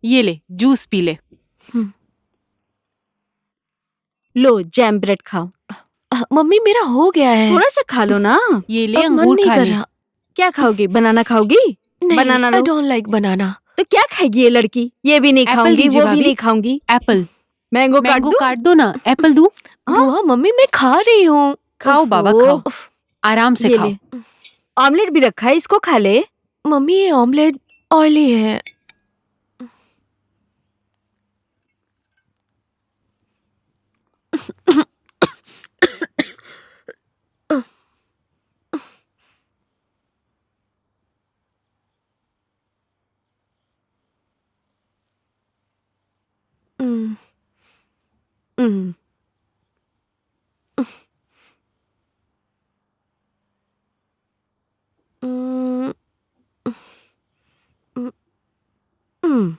ये ले juice P ले। लो जैम ब्रेड खाओ। मम्मी मेरा हो गया है। थोड़ा सा खा लो ना। ये ले अब मन अंगूर नहीं खा कर ले। रहा। क्या खाओगी? बनाना खाओगी? बनाना नहीं, आई लो। डोंट लाइक बनाना। तो क्या खाएगी ये लड़की? ये भी नहीं एप्पल खाऊंगी, दीजिए वो भी भाभी। नहीं खाऊंगी। एप्पल। मैंगो काट मैंगो दूं? काट दो ना। एप्पल दूं? बुआ मम्मी मैं खा रही हूँ। खाओ बाबा ओहो। खाओ, आराम से ये खाओ। ले, ऑमलेट भी रखा है, इसको खा ले। मम्मी ये ऑमलेट ऑयली है। Mm. Mm. Mm. Mm. Mm.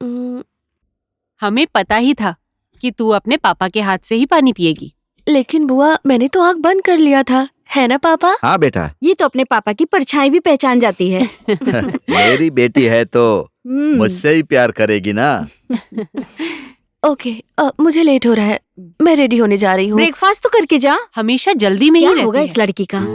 Mm. हमें पता ही था कि तू अपने पापा के हाथ से ही पानी पिएगी। लेकिन बुआ मैंने तो आँख बंद कर लिया था, है ना पापा? हाँ बेटा। ये तो अपने पापा की परछाई भी पहचान जाती है। मेरी बेटी है तो मुझसे ही प्यार करेगी ना। ओके, मुझे लेट हो रहा है, मैं रेडी होने जा रही हूँ। ब्रेकफास्ट तो करके जा। हमेशा जल्दी में ही क्या रहती होगा है। इस लड़की का?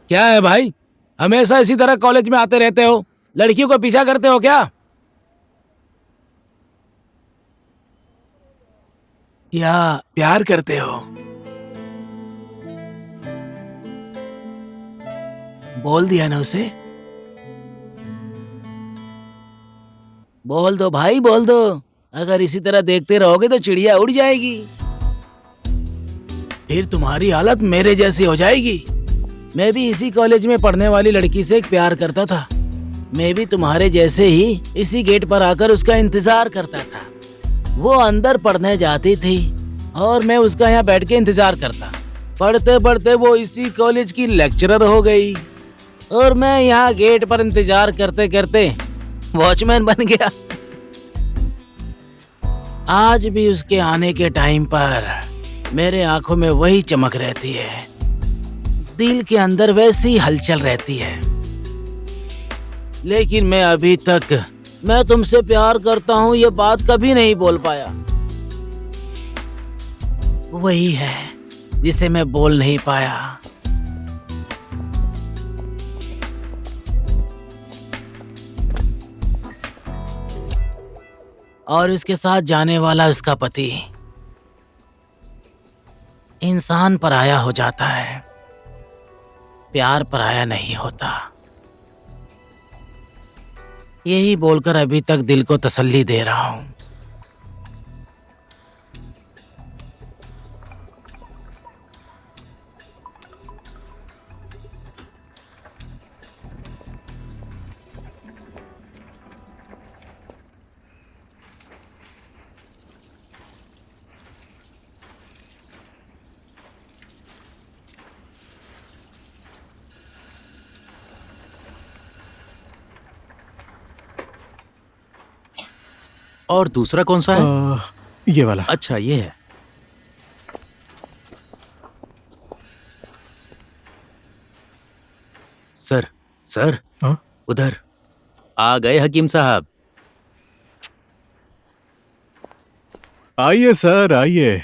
क्या है भाई, हमेशा इसी तरह कॉलेज में आते रहते हो? लड़कियों को पीछा करते हो क्या? या प्यार करते हो? बोल दिया ना उसे? बोल दो भाई, बोल दो। अगर इसी तरह देखते रहोगे तो चिड़िया उड़ जाएगी, फिर तुम्हारी हालत मेरे जैसी हो जाएगी। मैं भी इसी कॉलेज में पढ़ने वाली लड़की से एक प्यार करता था। मैं भी तुम्हारे जैसे ही इसी गेट पर आकर उसका इंतजार करता था। वो अंदर पढ़ने जाती थी और मैं उसका यहाँ बैठ के इंतजार करता। पढ़ते पढ़ते वो इसी कॉलेज की लेक्चरर हो गई और मैं यहाँ गेट पर इंतजार करते करते वॉचमैन बन गया। आज भी उसके आने के टाइम पर मेरे आंखों में वही चमक रहती है, दिल के अंदर वैसी हलचल रहती है। लेकिन मैं अभी तक मैं तुमसे प्यार करता हूँ ये बात कभी नहीं बोल पाया। वही है जिसे मैं बोल नहीं पाया। और इसके साथ जाने वाला उसका पति इंसान पराया हो जाता है, प्यार पराया नहीं होता। यही बोलकर अभी तक दिल को तसल्ली दे रहा हूं। और दूसरा कौन सा है? ये वाला। अच्छा ये है। सर सर हाँ? उधर आ गए हकीम साहब। आइए सर आइए।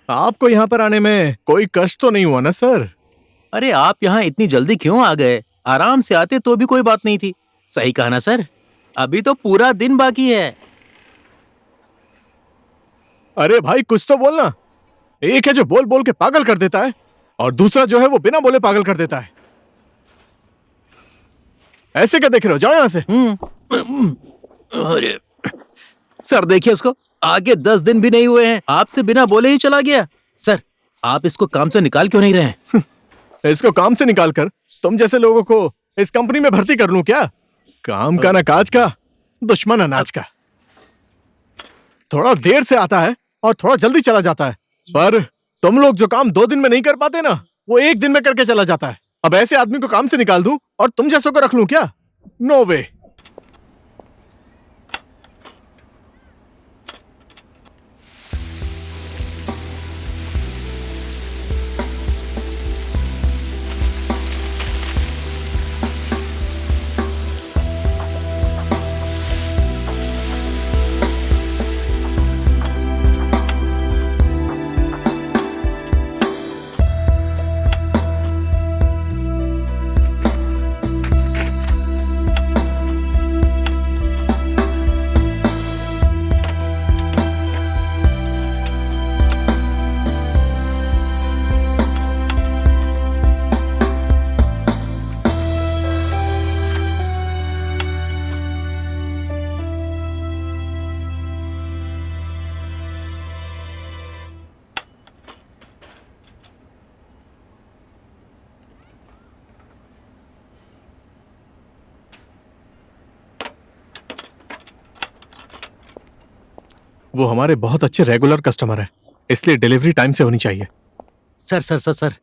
आपको यहाँ पर आने में कोई कष्ट तो नहीं हुआ ना सर? अरे आप यहाँ इतनी जल्दी क्यों आ गए? आराम से आते तो भी कोई बात नहीं थी। सही कहा ना सर? अभी तो पूरा दिन बाकी है। अरे भाई कुछ तो बोलना। एक है जो बोल बोल के पागल कर देता है और दूसरा जो है वो बिना बोले पागल कर देता है। ऐसे क्या देख रहे हो? जाओ यहाँ से। अरे सर देखिए उसको, आगे 10 दिन भी नहीं हुए हैं, आपसे बिना बोले ही चला गया। सर आप इसको काम से निकाल क्यों नहीं रहे हैं? इसको काम से निकाल कर तुम जैसे लोगों को इस कंपनी में भर्ती कर लूं क्या? काम का ना काज का, दुश्मन अनाज का। थोड़ा देर से आता है और थोड़ा जल्दी चला जाता है, पर तुम लोग जो काम 2 दिन में नहीं कर पाते ना, वो 1 दिन में करके चला जाता है। अब ऐसे आदमी को काम से निकाल दूं और तुम जैसों को रख लूं क्या? नो वे। वो हमारे बहुत अच्छे रेगुलर कस्टमर हैं, इसलिए डिलीवरी टाइम से होनी चाहिए। सर सर सर सर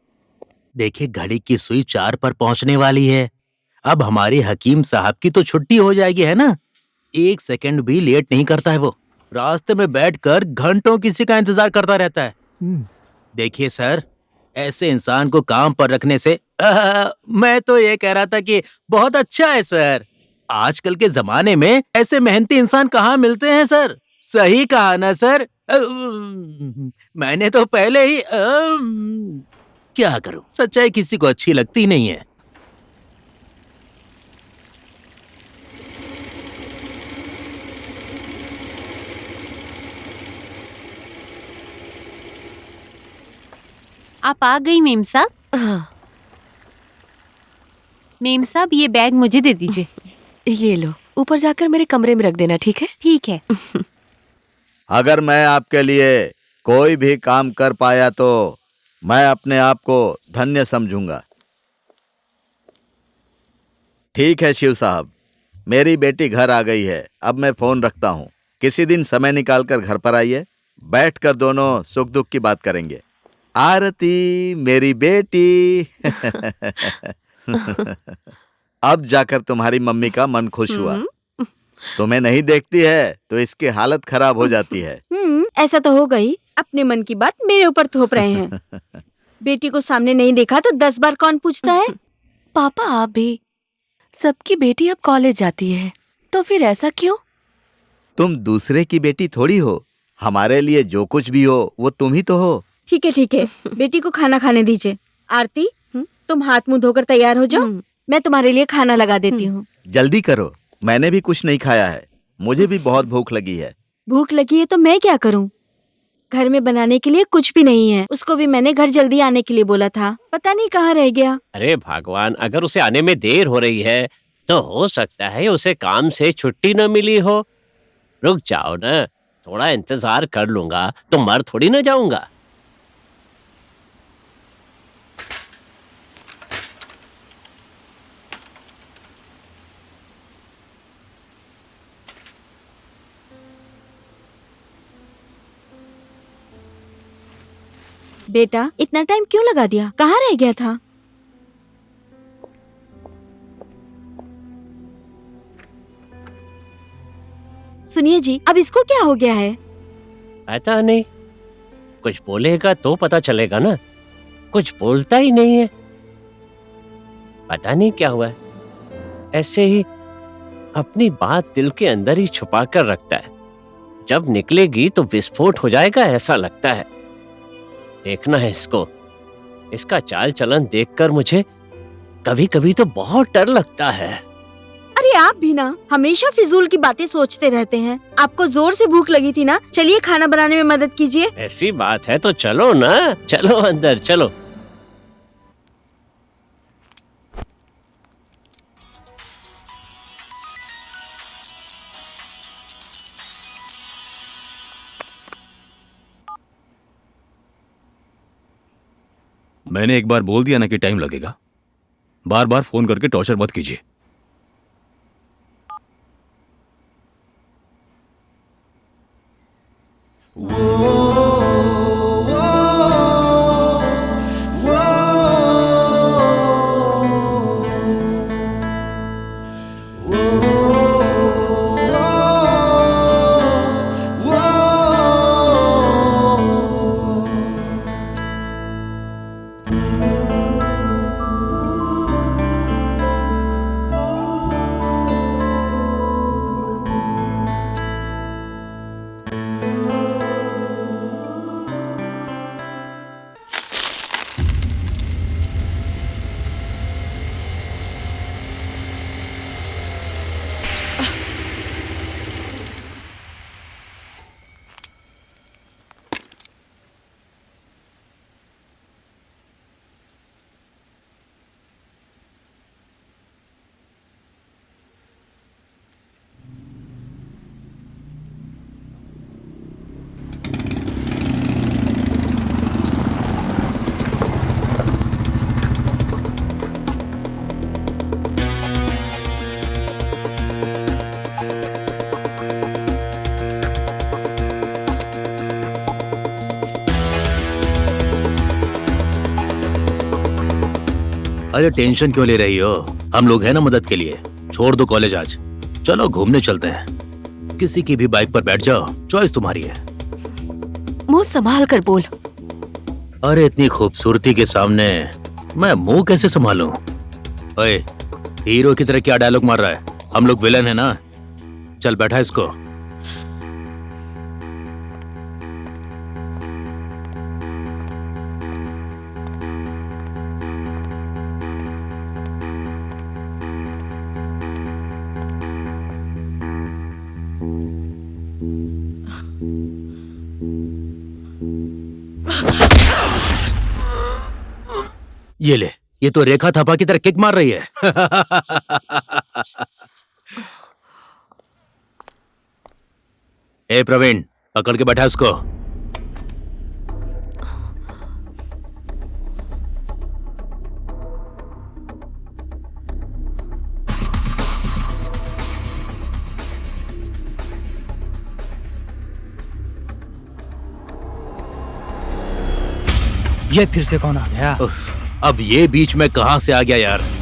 देखिए घड़ी की सुई 4 पर पहुंचने वाली है। अब हमारे हकीम साहब की तो छुट्टी हो जाएगी, है ना? 1 सेकंड भी लेट नहीं करता है वो। रास्ते में बैठकर घंटों किसी का इंतजार करता रहता है। देखिए सर, ऐसे इंसान को काम पर रखने से मैं तो ये कह रहा था कि बहुत अच्छा है सर। आजकल के जमाने में ऐसे मेहनती इंसान कहाँ मिलते हैं सर? सही कहा ना सर? मैंने तो पहले ही क्या करूं, सच्चाई किसी को अच्छी लगती नहीं है। आप आ गई मेम साहब? हाँ, मेम साहब ये बैग मुझे दे दीजिए। ये लो, ऊपर जाकर मेरे कमरे में रख देना, ठीक है? ठीक है। अगर मैं आपके लिए कोई भी काम कर पाया तो मैं अपने आप को धन्य समझूंगा। ठीक है शिव साहब, मेरी बेटी घर आ गई है, अब मैं फोन रखता हूँ। किसी दिन समय निकालकर घर पर आइए, बैठकर दोनों सुख दुख की बात करेंगे। आरती मेरी बेटी। अब जाकर तुम्हारी मम्मी का मन खुश हुआ। तुम्हें नहीं देखती है तो इसकी हालत खराब हो जाती है। ऐसा तो हो गई। अपने मन की बात मेरे ऊपर थोप रहे हैं। बेटी को सामने नहीं देखा तो 10 बार कौन पूछता है? पापा आप भी सबकी बेटी अब कॉलेज जाती है, तो फिर ऐसा क्यों? तुम दूसरे की बेटी थोड़ी हो। हमारे लिए जो कुछ भी हो वो तुम ही तो हो। ठीक है बेटी को खाना खाने दीजिए। आरती, तुम हाथ मुंह धोकर तैयार हो जाओ, मैं तुम्हारे लिए खाना लगा देती हूँ। जल्दी करो, मैंने भी कुछ नहीं खाया है। मुझे भी बहुत भूख लगी है। भूख लगी है तो मैं क्या करूँ? घर में बनाने के लिए कुछ भी नहीं है। उसको भी मैंने घर जल्दी आने के लिए बोला था, पता नहीं कहाँ रह गया। अरे भगवान, अगर उसे आने में देर हो रही है तो हो सकता है उसे काम से छुट्टी न मिली हो। रुक जाओ ना, थोड़ा इंतजार कर लूंगा, तो मर थोड़ी ना जाऊंगा। बेटा, इतना टाइम क्यों लगा दिया? कहाँ रह गया था? सुनिए जी, अब इसको क्या हो गया है? पता नहीं, कुछ बोलेगा तो पता चलेगा ना। कुछ बोलता ही नहीं है, पता नहीं क्या हुआ है। ऐसे ही अपनी बात दिल के अंदर ही छुपा कर रखता है। जब निकलेगी तो विस्फोट हो जाएगा, ऐसा लगता है। देखना है इसको। इसका चाल चलन देखकर मुझे कभी कभी तो बहुत डर लगता है। अरे आप भी ना हमेशा फिजूल की बातें सोचते रहते हैं। आपको जोर से भूख लगी थी ना, चलिए खाना बनाने में मदद कीजिए। ऐसी बात है तो चलो ना, चलो अंदर चलो। मैंने एक बार बोल दिया ना कि टाइम लगेगा। बार बार फोन करके टॉर्चर मत कीजिए। अरे टेंशन क्यों ले रही हो? हम लोग हैं ना मदद के लिए। छोड़ दो कॉलेज आज, चलो घूमने चलते हैं। किसी की भी बाइक पर बैठ जाओ, चॉइस तुम्हारी है। मुंह संभाल कर बोल। अरे इतनी खूबसूरती के सामने मैं मुंह कैसे संभालूं? ओए, हीरो की तरह क्या डायलॉग मार रहा है? हम लोग विलन है ना। चल बैठा इसको। ये ले, ये तो रेखा थापा की तरह किक मार रही है। ए प्रवीण, पकड़ के बैठा उसको। ये फिर से कौन आ गया? उफ, अब ये बीच में कहां से आ गया यार?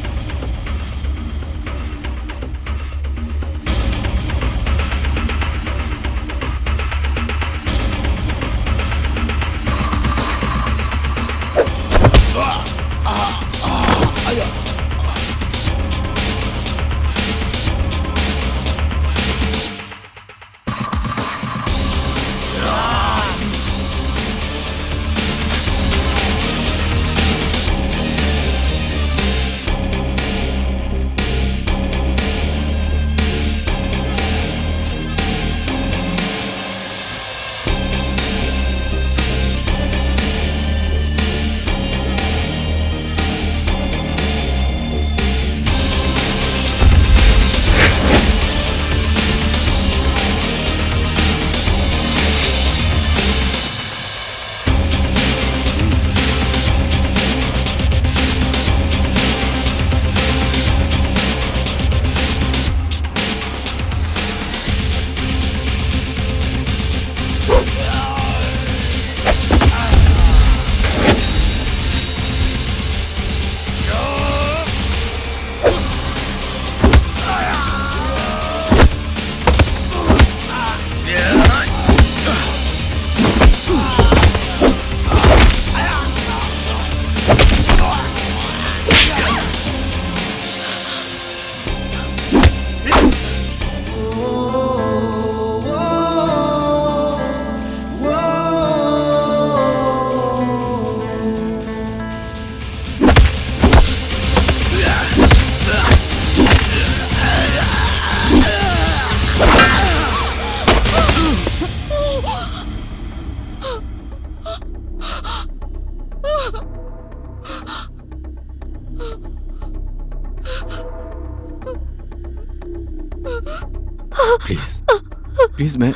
प्लीज प्लीज मैं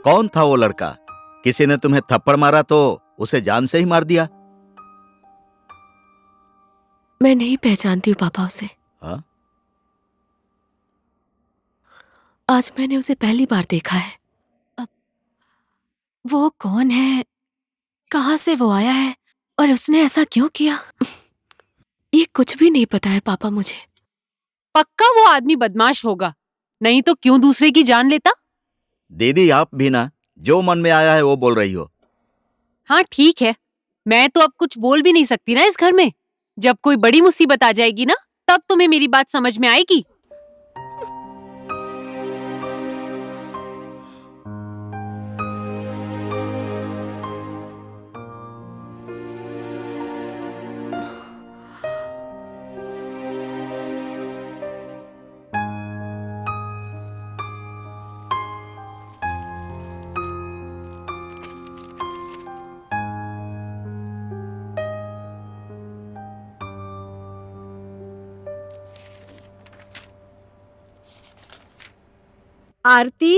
कौन था वो लड़का? किसी ने तुम्हें थप्पड़ मारा तो उसे जान से ही मार दिया? मैं नहीं पहचानती हूँ पापा उसे। हाँ? आज मैंने उसे पहली बार देखा है। अब वो कौन है, कहाँ से वो आया है और उसने ऐसा क्यों किया, ये कुछ भी नहीं पता है पापा मुझे। पक्का वो आदमी बदमाश होगा, नहीं तो क्यों दूसरे की जान लेता। दीदी आप भी ना जो मन में आया है वो बोल रही हो। हाँ ठीक है, मैं तो अब कुछ बोल भी नहीं सकती ना इस घर में। जब कोई बड़ी मुसीबत आ जाएगी ना, तब तुम्हें मेरी बात समझ में आएगी। आरती,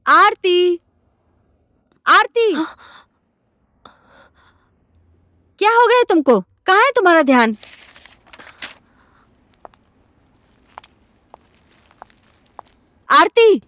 आरती, आरती, क्या हो गया तुमको? कहाँ है तुम्हारा ध्यान? आरती,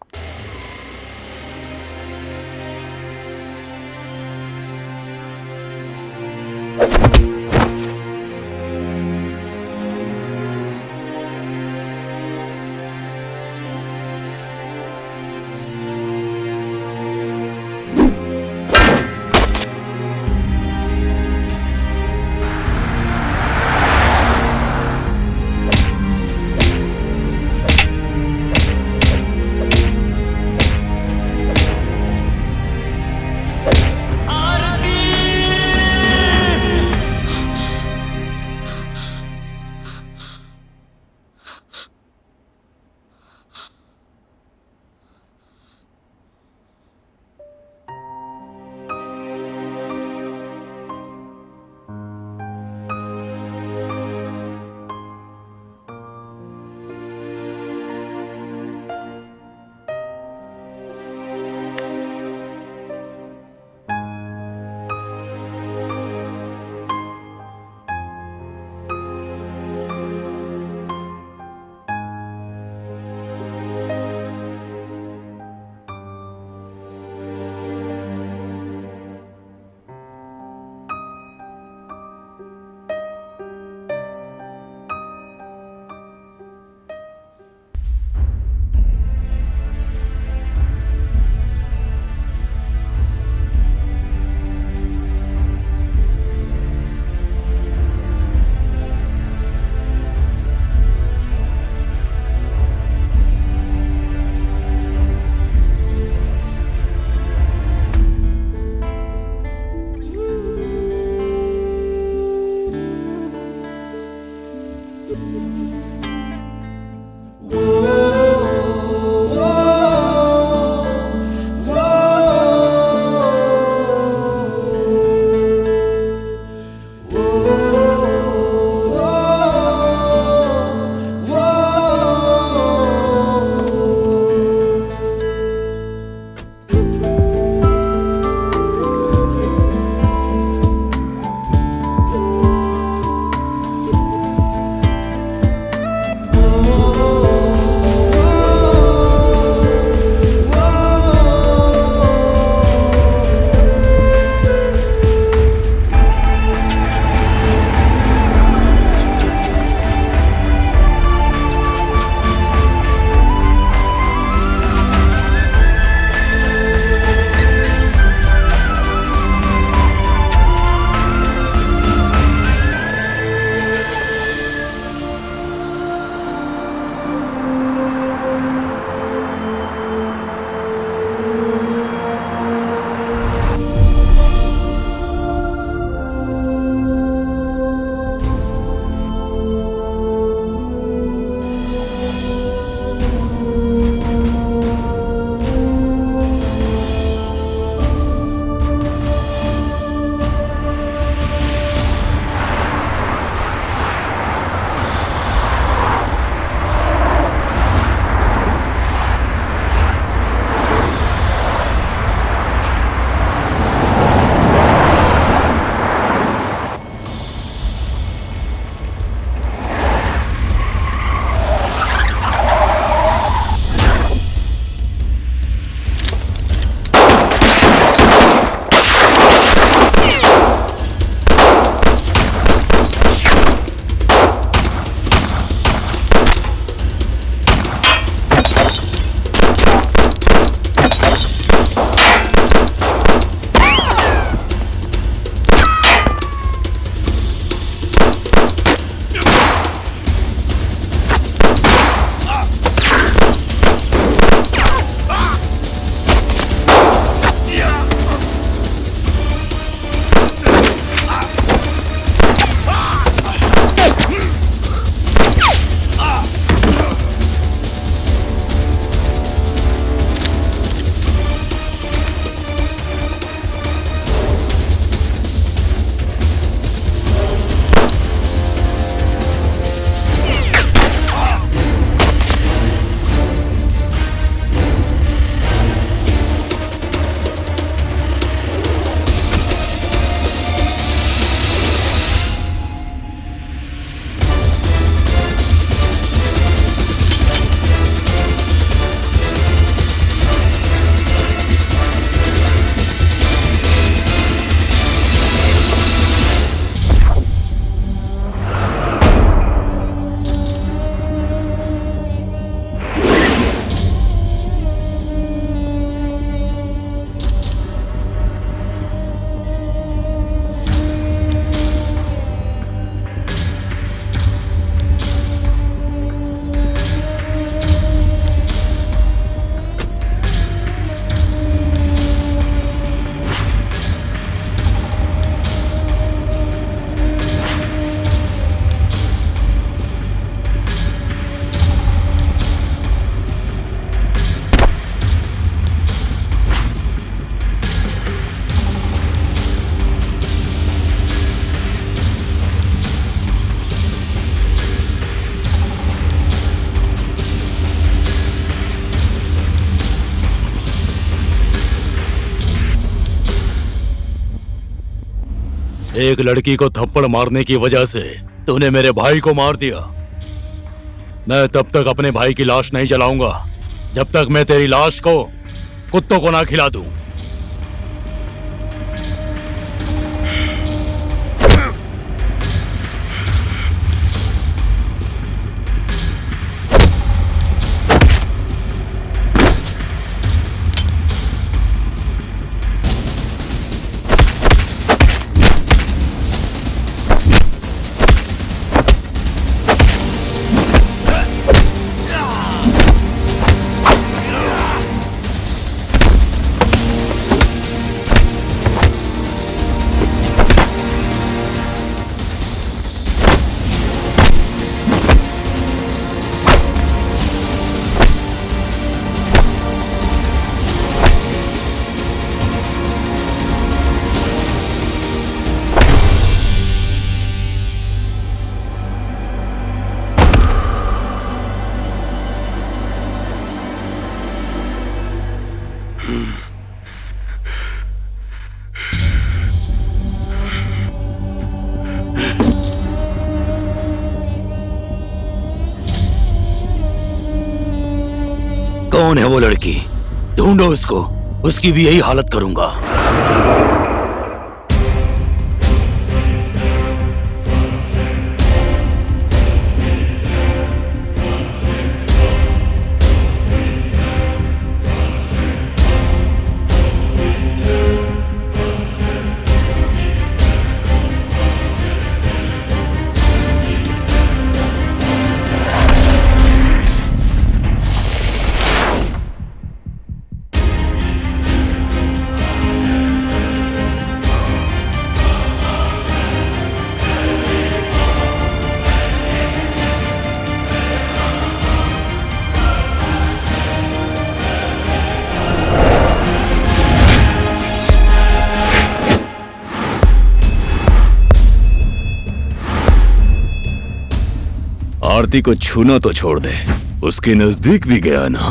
एक लड़की को थप्पड़ मारने की वजह से तूने मेरे भाई को मार दिया। मैं तब तक अपने भाई की लाश नहीं जलाऊंगा जब तक मैं तेरी लाश को कुत्तों को ना खिला दूं। कौन है वो लड़की? ढूंढो उसको, उसकी भी यही हालत करूंगा। आरती को छूना तो छोड़ दे, उसके नजदीक भी गया ना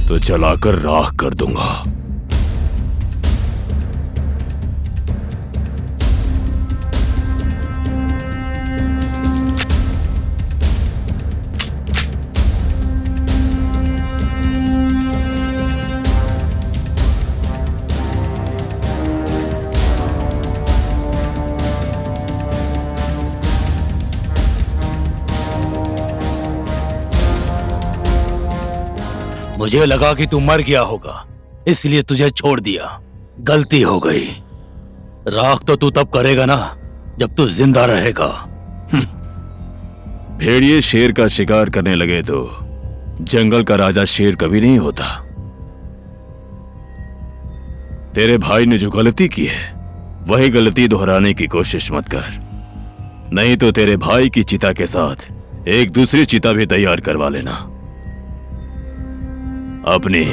तो जलाकर राख कर दूंगा। मुझे लगा कि तू मर गया होगा, इसलिए तुझे छोड़ दिया। गलती हो गई। राख तो तू तब करेगा ना जब तू जिंदा रहेगा। भेड़िए शेर का शिकार करने लगे तो जंगल का राजा शेर कभी नहीं होता। तेरे भाई ने जो गलती की है वही गलती दोहराने की कोशिश मत कर, नहीं तो तेरे भाई की चिता के साथ एक दूसरी चिता भी तैयार करवा लेना। अपनी